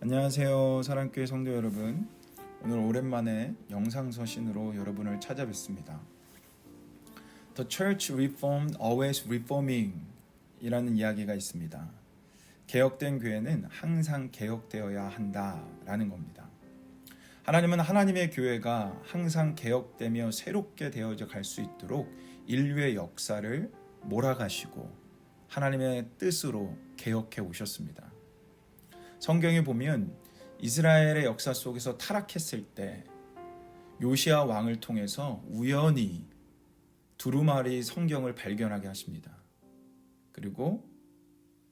안녕하세요, 사랑교회 성도 여러분. 오늘 오랜만에 영상 서신으로 여러분을 찾아뵙습니다. The Church Reformed Always Reforming 이라는 이야기가 있습니다. 개혁된 교회는 항상 개혁되어야 한다라는 겁니다. 하나님은 하나님의 교회가 항상 개혁되며 새롭게 되어져 갈 수 있도록 인류의 역사를 몰아가시고 하나님의 뜻으로 개혁해 오셨습니다. 성경에 보면 이스라엘의 역사 속에서 타락했을 때 요시야 왕을 통해서 우연히 두루마리 성경을 발견하게 하십니다. 그리고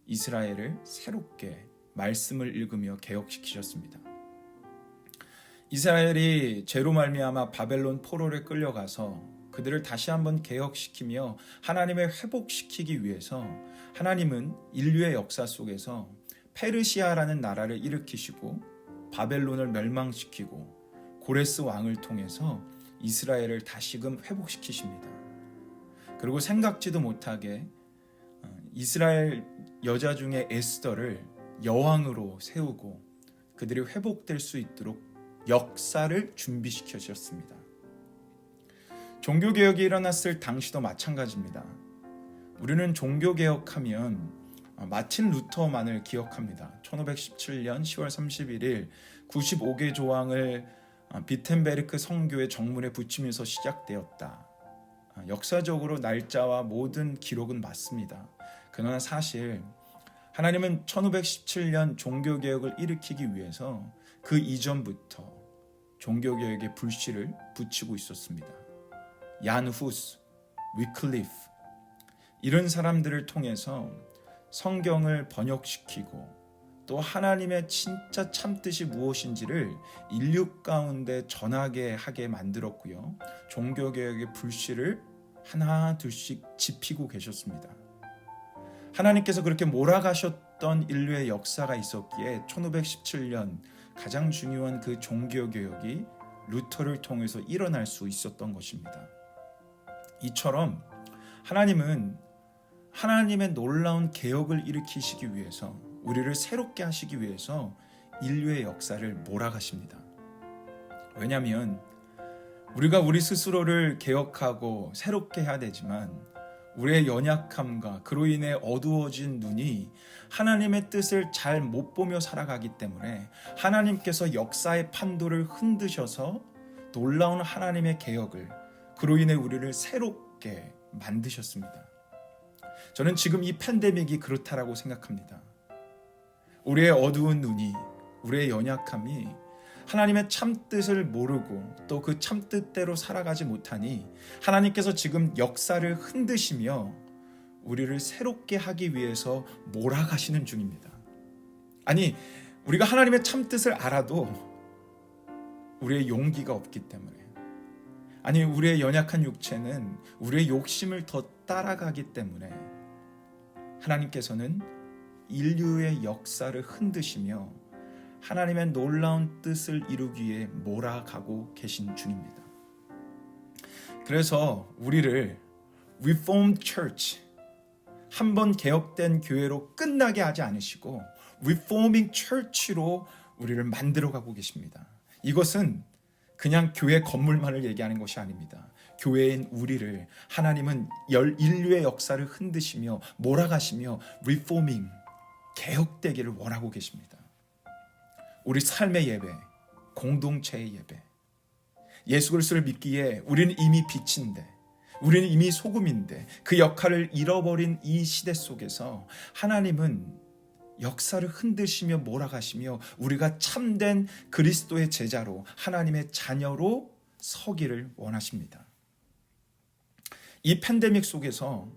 이스라엘을 새롭게 말씀을 읽으며 개혁시키셨습니다. 이스라엘이 죄로 말미암아 바벨론 포로에 끌려가서 그들을 다시 한번 개혁시키며 하나님을 회복시키기 위해서 하나님은 인류의 역사 속에서 페르시아라는 나라를 일으키시고 바벨론을 멸망시키고 고레스 왕을 통해서 이스라엘을 다시금 회복시키십니다. 그리고 생각지도 못하게 이스라엘 여자 중에 에스더를 여왕으로 세우고 그들이 회복될 수 있도록 역사를 준비시키셨습니다. 종교개혁이 일어났을 당시도 마찬가지입니다. 우리는 종교개혁하면 마틴 루터만을 기억합니다. 1517년 10월 31일 95개 조항을 비텐베르크 성교의 정문에 붙이면서 시작되었다. 역사적으로 날짜와 모든 기록은 맞습니다. 그러나 사실 하나님은 1517년 종교개혁을 일으키기 위해서 그 이전부터 종교개혁의 불씨를 붙이고 있었습니다. 얀 후스, 위클리프 이런 사람들을 통해서 성경을 번역시키고 또 하나님의 진짜 참뜻이 무엇인지를 인류 가운데 전하게 하게 만들었고요. 종교개혁의 불씨를 하나 둘씩 지피고 계셨습니다. 하나님께서 그렇게 몰아가셨던 인류의 역사가 있었기에 1517년 가장 중요한 그 종교개혁이 루터를 통해서 일어날 수 있었던 것입니다. 이처럼 하나님은 하나님의 놀라운 개혁을 일으키시기 위해서 우리를 새롭게 하시기 위해서 인류의 역사를 몰아가십니다. 왜냐하면 우리가 우리 스스로를 개혁하고 새롭게 해야 되지만 우리의 연약함과 그로 인해 어두워진 눈이 하나님의 뜻을 잘 못 보며 살아가기 때문에 하나님께서 역사의 판도를 흔드셔서 놀라운 하나님의 개혁을 그로 인해 우리를 새롭게 만드셨습니다. 저는 지금 이 팬데믹이 그렇다라고 생각합니다. 우리의 어두운 눈이, 우리의 연약함이 하나님의 참뜻을 모르고 또 그 참뜻대로 살아가지 못하니 하나님께서 지금 역사를 흔드시며 우리를 새롭게 하기 위해서 몰아가시는 중입니다. 아니, 우리가 하나님의 참뜻을 알아도 우리의 용기가 없기 때문에, 아니 우리의 연약한 육체는 우리의 욕심을 더 따라가기 때문에 하나님께서는 인류의 역사를 흔드시며 하나님의 놀라운 뜻을 이루기 위해 몰아가고 계신 중입니다. 그래서 우리를 Reformed Church, 한번 개혁된 교회로 끝나게 하지 않으시고 Reforming Church로 우리를 만들어가고 계십니다. 이것은 그냥 교회 건물만을 얘기하는 것이 아닙니다. 교회인 우리를 하나님은 인류의 역사를 흔드시며 몰아가시며 리포밍, 개혁되기를 원하고 계십니다. 우리 삶의 예배, 공동체의 예배, 예수 그리스도를 믿기에 우리는 이미 빛인데, 우리는 이미 소금인데 그 역할을 잃어버린 이 시대 속에서 하나님은 역사를 흔드시며 몰아가시며 우리가 참된 그리스도의 제자로 하나님의 자녀로 서기를 원하십니다. 이 팬데믹 속에서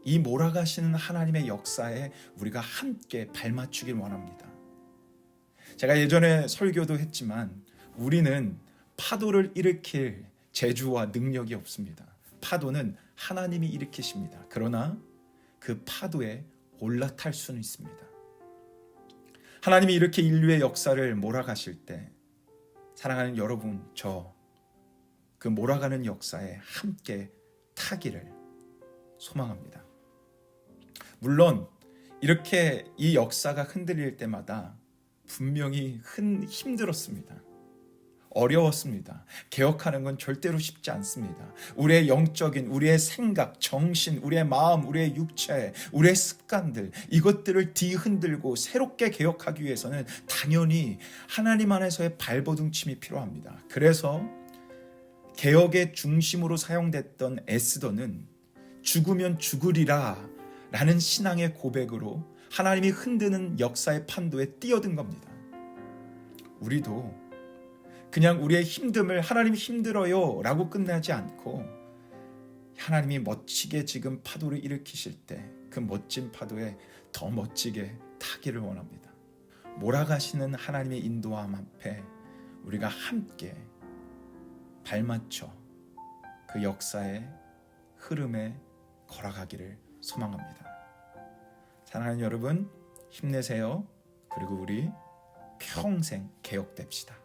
이 몰아가시는 하나님의 역사에 우리가 함께 발맞추길 원합니다. 제가 예전에 설교도 했지만 우리는 파도를 일으킬 재주와 능력이 없습니다. 파도는 하나님이 일으키십니다. 그러나 그 파도에 올라탈 수는 있습니다. 하나님이 이렇게 인류의 역사를 몰아가실 때 사랑하는 여러분, 그 몰아가는 역사에 함께 타기를 소망합니다. 물론 이렇게 이 역사가 흔들릴 때마다 분명히 힘들었습니다. 어려웠습니다. 개혁하는 건 절대로 쉽지 않습니다. 우리의 영적인, 우리의 생각, 정신, 우리의 마음, 우리의 육체, 우리의 습관들, 이것들을 뒤흔들고 새롭게 개혁하기 위해서는 당연히 하나님 안에서의 발버둥침이 필요합니다. 그래서 개혁의 중심으로 사용됐던 에스더는 죽으면 죽으리라 라는 신앙의 고백으로 하나님이 흔드는 역사의 판도에 뛰어든 겁니다. 우리도 그냥 우리의 힘듦을 하나님 힘들어요 라고 끝나지 않고 하나님이 멋지게 지금 파도를 일으키실 때 그 멋진 파도에 더 멋지게 타기를 원합니다. 몰아가시는 하나님의 인도함 앞에 우리가 함께 발맞춰 그 역사의 흐름에 걸어가기를 소망합니다. 사랑하는 여러분, 힘내세요. 그리고 우리 평생 개혁됩시다.